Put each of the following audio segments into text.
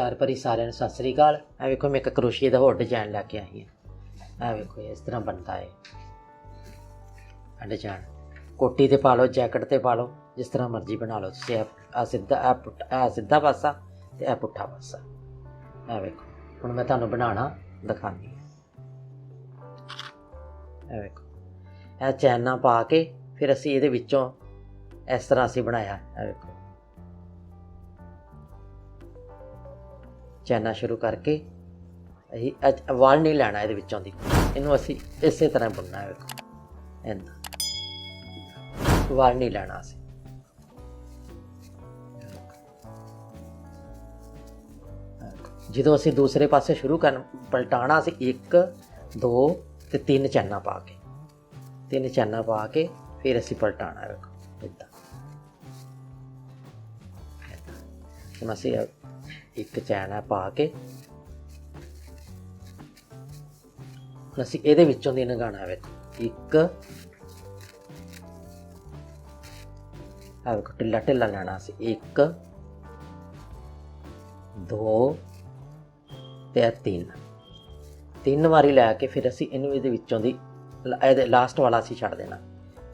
प्यार भरी सारिਆਂ ਨੂੰ सत श्री अकाल। ਇਹ ਵੇਖੋ मैं एक क्रोशिए ਦਾ ਹੋਰ डिजाइन लैके आई हाँ। ਇਹ ਵੇਖੋ इस तरह बनता है डिजाइन। कोटी ते पा लो, जैकेट ते पा लो, जिस तरह मर्जी बना लो। तुसीं सीधा पासा ते ए पुट्ठा पासा। ਇਹ ਵੇਖो हुण मैं तुहानूं बनाना दिखानी। ਇਹ ਵੇਖੋ ਇਹ चैना पा के फिर असीं इहदे विच्चों इस तरह असीं बनाया। ਇਹ ਵੇਖੋ चैना शुरू करके वाल नहीं लैना ये विचों दी, इनू असी इस तरह बुनना है। देखो वाल नहीं लैना असी। जो असी दूसरे पासे शुरू कर पलटाना असी 1 2 ते 3 चैना पा के, 3 चैना पा के फिर असी पलटाना है। देखो इदा हम असी एक चैन है पा के असीं इहदे विच्चों दी नगाना। वेखो 1 देखो ढिला ढिला लैना असीं 1 2 ते 3 वारी लैके फिर असीं इहनूं इहदे विच्चों दी लास्ट वाला असीं छड्ड देना।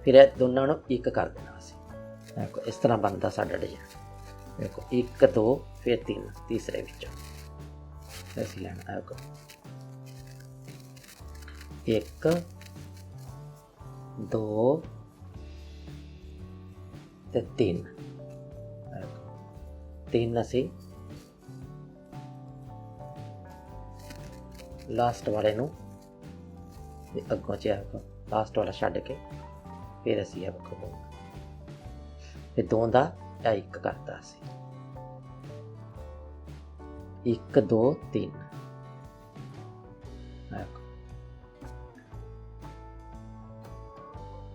फिर इह दोनां नूं 1 कर देना असीं। देखो इस तरह बनदा साडा डिजाइन। देखो 1 2 फिर 3 तीसरे विच ऐसे लेना है। 1 2 ते 3 असी लास्ट वाले नूं अगों च लास्ट वाला छड्ड के फिर असी फिर 2 दा 1 करता असी। 1 2 3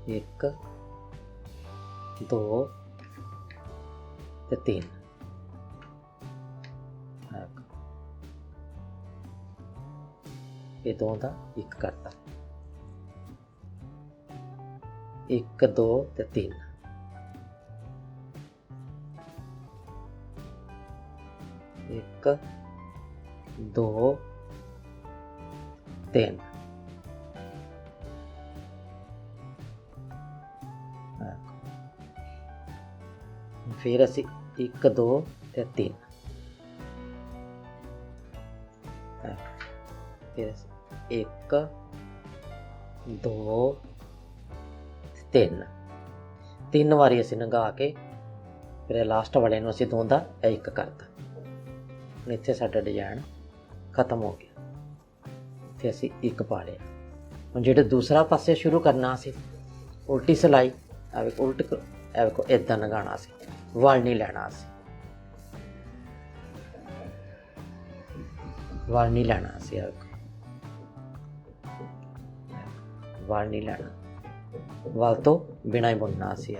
1 2 ते 3 ये 2 दा 1 करता। 1 2 ते 3 1 2 3 फिर असी 1 2 ते 3 फिर 1 2 3 वारी असी नंगा के फिर लास्ट वाले नूं असी 2 दा 1 करता। इत्थे साडा डिजाइन खत्म हो गया। इत्थे असी 1 पा लिया। हुण जिहड़े दूसरा पासे शुरू करना असी उल्टी सिलाई उल्ट देखो इदां लगाना असी, वल नहीं लैना असी, वल नहीं लैना असी। वल नहीं लैना, वल तो बिना ही बुनना असी।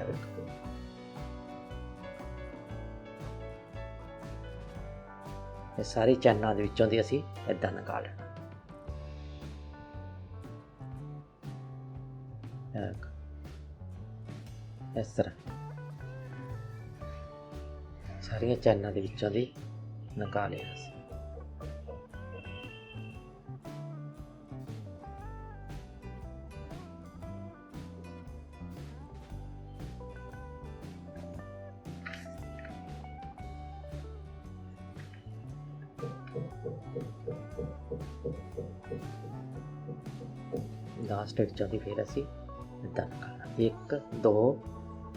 सारी चैनों के विचों दी असी इदां निकाल लेना। इस तरह सारिया चैनों के विचों दी निकाले असी। लास्ट विचों दी फिर असी इदां निकालना। 1 2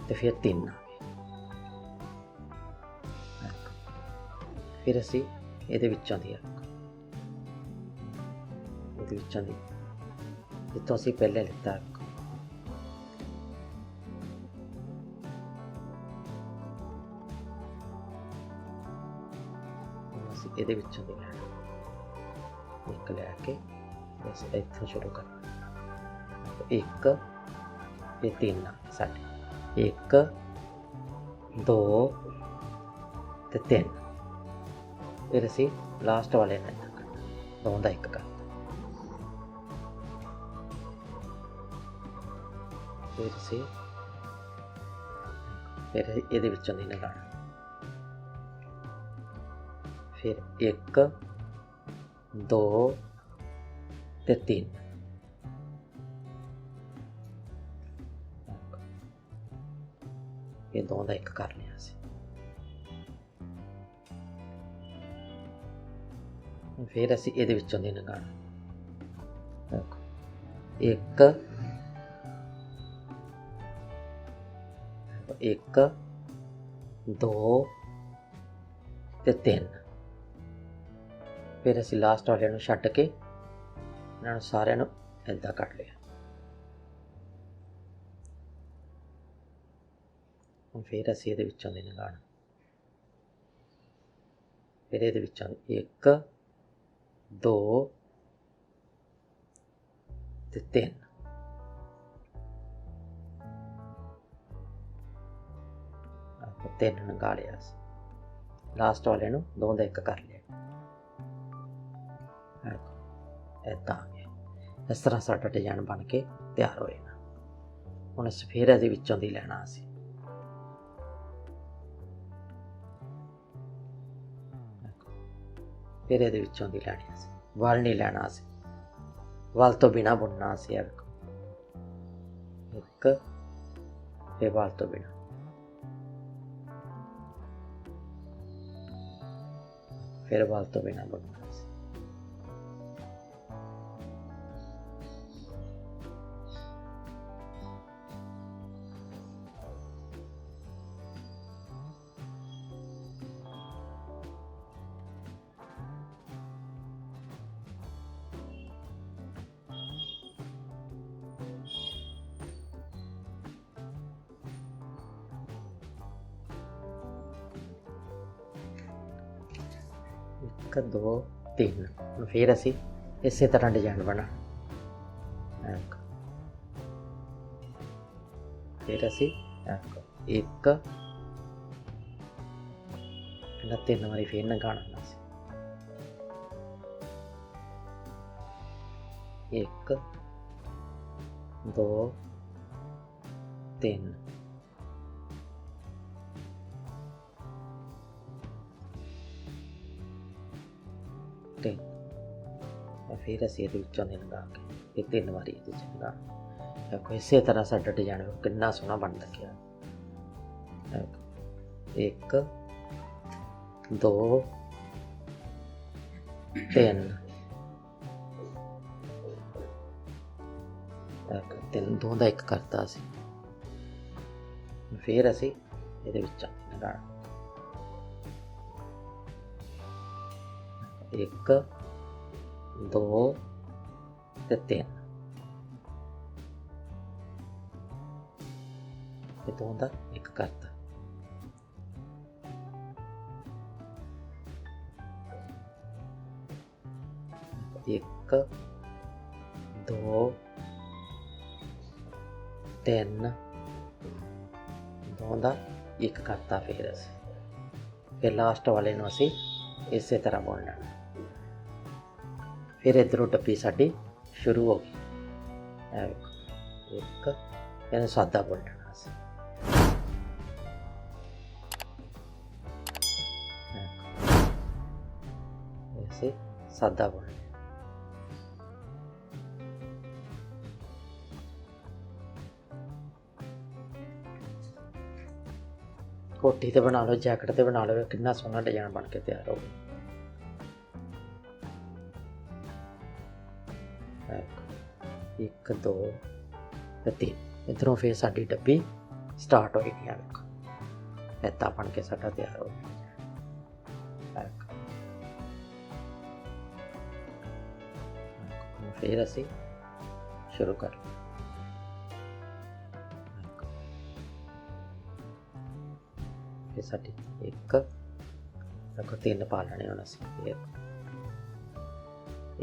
ते फिर 3 फिर असी इहदे विचों दी जित्थों असी पहले लिता असी इहदे विचों दी लैना। 1 लैके बस इत्थों शुरू करना। 1 ते 3 साडे 1 2 ते 3 फिर असी लास्ट वाले ने 2 दा 1 करता। फिर असी फिर ये लगाना, फिर 1 2 ते 3। ये दो का 1 कर लिया सी। फिर असी ये विचों दी लंघाना। देखो 1 2 ते 3। फिर असी लास्ट वाले नूं छड्ड के इन्हां नूं सारिआं नूं इदां कट लिया। हुण फिर असी इहदे विचों दी लंघाना। फिर इहदे विचों 1 2 ते 3। तीन लंघा लिया। लास्ट वाले नूं 2 का 1 कर लिया। इदां आ गया। इस तरह साडा डिजाइन बन के तैयार हो जाना। हुण असीं फिर इहदे विचों दी लैना। असीं फिर इहदे विचों दी लैनी। असीं वल नहीं लैना। असीं वल तो बिना बुनना। असीं एक फिर वल तो बिना। फिर वल तो बिना बुनना। एक 2 3। फिर असी इस तरह डिजाइन बना। फिर असी 1 3 वारी फिर लंघाना। 1 2 3। फिर असीं इहदे विचों दी लंघा के 3 वारी इहदे च लंघाना। देखो इस तरह साडा डिजाइन कितना सोहना बन लग्या। 1 2 3। तीन 2 का 1 करता असीं। फिर असीं इहदे विचों दी लंघाना। 1 2 ते 3। ये 2 का 1 करता। एक 2 3 2 का 1 करता। फिर लास्ट वाले नूं असीं इस तरह बुन लेना। फिर इधरों डब्बी साडी शुरू हो गई। एक इन्हूं सादा बुन लेना। ऐसे सादा बुन लेना। कोठी ते बना लो, जैकेट ते बना लो। कितना सोहना डिजाइन बन के तैयार हो गया। 1 2 3। इधरों फिर साडी डब्बी स्टार्ट हो गई। देखो इदां बन के साडा तैयार हो गया। फिर असीं शुरू कर लिया। फिर साडी 1 देखो 3 पा लेने। हुण असीं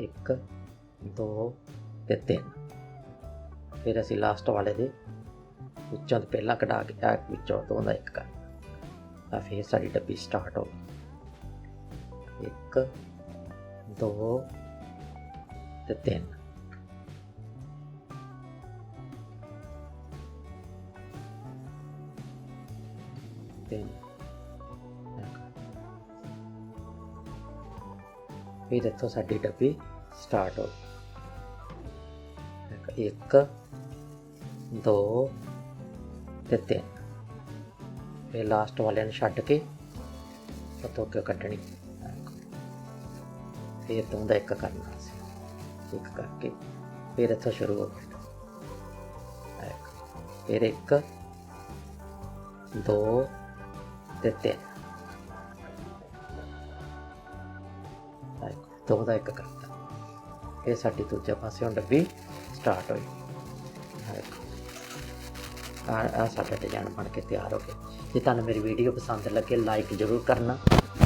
1 2 ते 3। फिर असीं लास्ट वाले दे विचों पहला कढ़ा के विचों 2 का 1 करना। फिर साडी डब्बी स्टार्ट हो गई। 1 2 ते 3। फिर इत्थों साडी डब्बी स्टार्ट हो गई। 1 2 ते 3, फिर लास्ट वाले छड्ड के उतों अगे कड्ढनी, फिर दूं दा 1 करना, 1 करके फिर इत्थों शुरू हो गया। फिर 1 2 ते 3, दूं दा 1 करता, फिर साडी दूजे पासों डब्बी स्टार्ट हुई। आ साडा डिजाइन बन के तैयार हो गया। जे तुहानूं मेरी वीडियो पसंद लगे लाइक जरूर करना।